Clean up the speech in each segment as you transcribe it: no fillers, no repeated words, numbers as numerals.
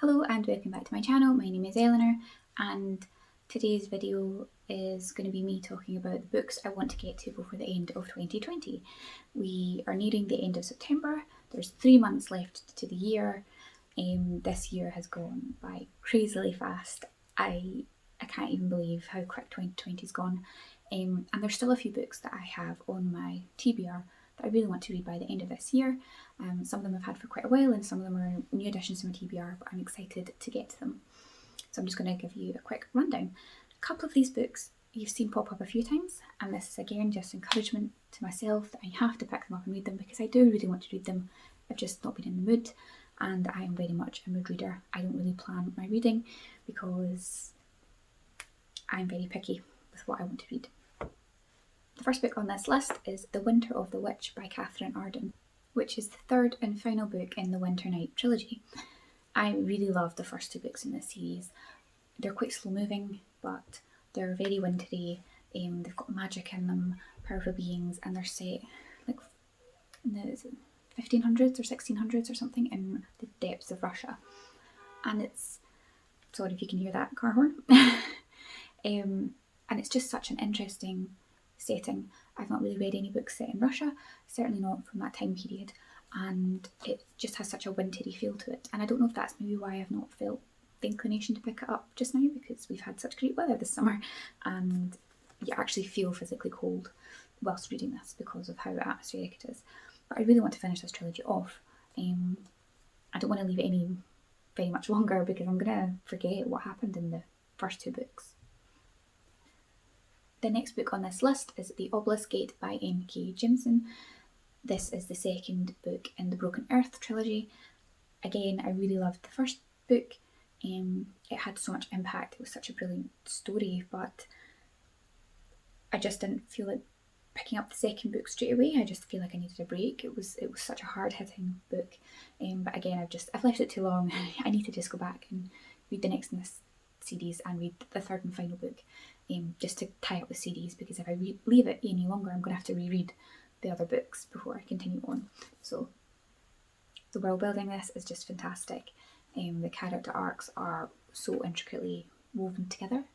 Hello and welcome back to my channel. My name is Eleanor and today's video is going to be me talking about the books I want to get to before the end of 2020. We are nearing the end of September. There's 3 months left to the year. This year has gone by crazily fast. I can't even believe how quick 2020's gone. And there's still a few books that I have on my TBR that I really want to read by the end of this year. Some of them I've had for quite a while and some of them are new additions to my TBR, but I'm excited to get to them. So I'm just going to give you a quick rundown. A couple of these books you've seen pop up a few times, and this is again just encouragement to myself that I have to pick them up and read them because I do really want to read them. I've just not been in the mood, and I am very much a mood reader. I don't really plan my reading because I'm very picky with what I want to read. The first book on this list is The Winter of the Witch by Katherine Arden, which is the third and final book in the Winter Night trilogy. I really love the first 2 books in this series. They're quite slow moving, but they're very wintry. They've got magic in them, powerful beings, and they're set like in the 1500s or 1600s or something in the depths of Russia. And it's, sorry if you can hear that car horn, and it's just such an interesting setting. I've not really read any books set in Russia, certainly not from that time period, and it just has such a wintry feel to it. And I don't know if that's maybe why I've not felt the inclination to pick it up just now, because we've had such great weather this summer and you actually feel physically cold whilst reading this because of how atmospheric it is. But I really want to finish this trilogy off. I don't want to leave it any very much longer because I'm going to forget what happened in the first 2 books. The next book on this list is The Obelisk Gate by N.K.Jemisin. This is the second book in the Broken Earth trilogy. Again, I really loved the first book. It had so much impact. It was such a brilliant story, but I just didn't feel like picking up the second book straight away. I just feel like I needed a break. It was such a hard-hitting book. But again, I've left it too long. I need to just go back and read the next in this series and read the third and final book, just to tie up the series, because if I leave it any longer I'm going to have to reread the other books before I continue on. So the world building this is just fantastic. The character arcs are so intricately woven together,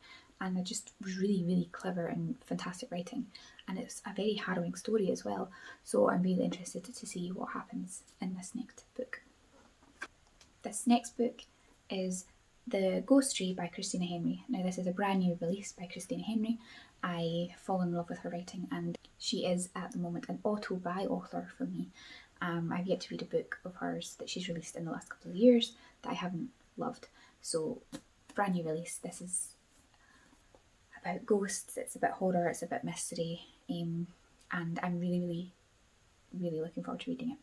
and they're just really clever and fantastic writing, and it's a very harrowing story as well, so I'm really interested to see what happens in this next book. This next book is The Ghost Tree by Christina Henry. Now this is a brand new release by Christina Henry. I fall in love with her writing, and she is at the moment an auto-buy author for me. I've yet to read a book of hers that she's released in the last couple of years that I haven't loved. So brand new release. This is about ghosts, it's about horror, it's about mystery, and I'm really looking forward to reading it.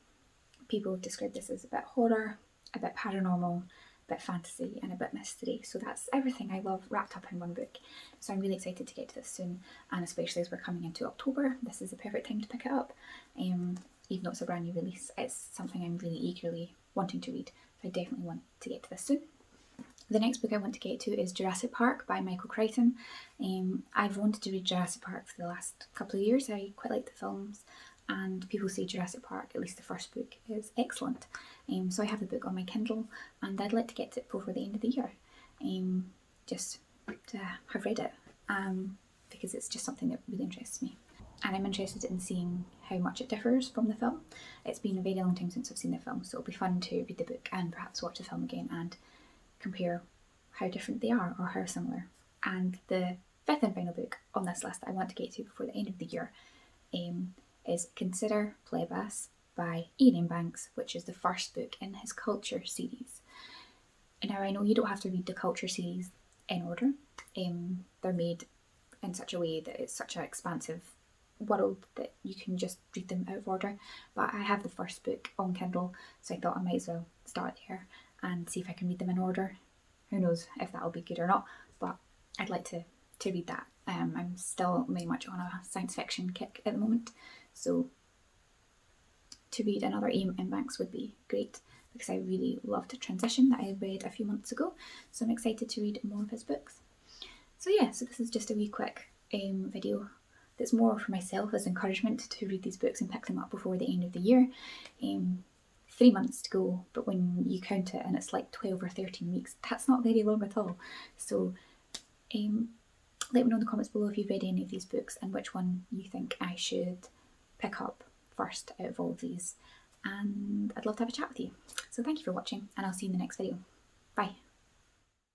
People have described this as a bit horror, a bit paranormal, a bit fantasy, and a bit mystery. So that's everything I love wrapped up in one book. So I'm really excited to get to this soon, and especially as we're coming into October, this is the perfect time to pick it up. Even though it's a brand new release, it's something I'm really eagerly wanting to read. So I definitely want to get to this soon. The next book I want to get to is Jurassic Park by Michael Crichton. I've wanted to read Jurassic Park for the last couple of years. I quite like the films, and people say Jurassic Park, at least the first book, is excellent. So I have the book on my Kindle, and I'd like to get it before the end of the year, just to have read it, because it's just something that really interests me. And I'm interested in seeing how much it differs from the film. It's been a very long time since I've seen the film, so it'll be fun to read the book and perhaps watch the film again and compare how different they are or how similar. And the fifth and final book on this list that I want to get to before the end of the year is Consider Phlebas by Iain M.Banks, which is the first book in his Culture series. Now I know you don't have to read the Culture series in order. They're made in such a way that it's such an expansive world that you can just read them out of order, but I have the first book on Kindle, so I thought I might as well start there and see if I can read them in order. Who knows if that'll be good or not, but I'd like to read that. I'm still very much on a science fiction kick at the moment, so to read another Iain M.Banks would be great, because I really loved Transition that I read a few months ago, so I'm excited to read more of his books. So yeah, so this is just a wee quick video that's more for myself as encouragement to read these books and pick them up before the end of the year. 3 months to go, but when you count it and it's like 12 or 13 weeks, that's not very long at all. So let me know in the comments below if you've read any of these books and which one you think I should pick up first out of all of these. And I'd love to have a chat with you. So thank you for watching, and I'll see you in the next video. Bye.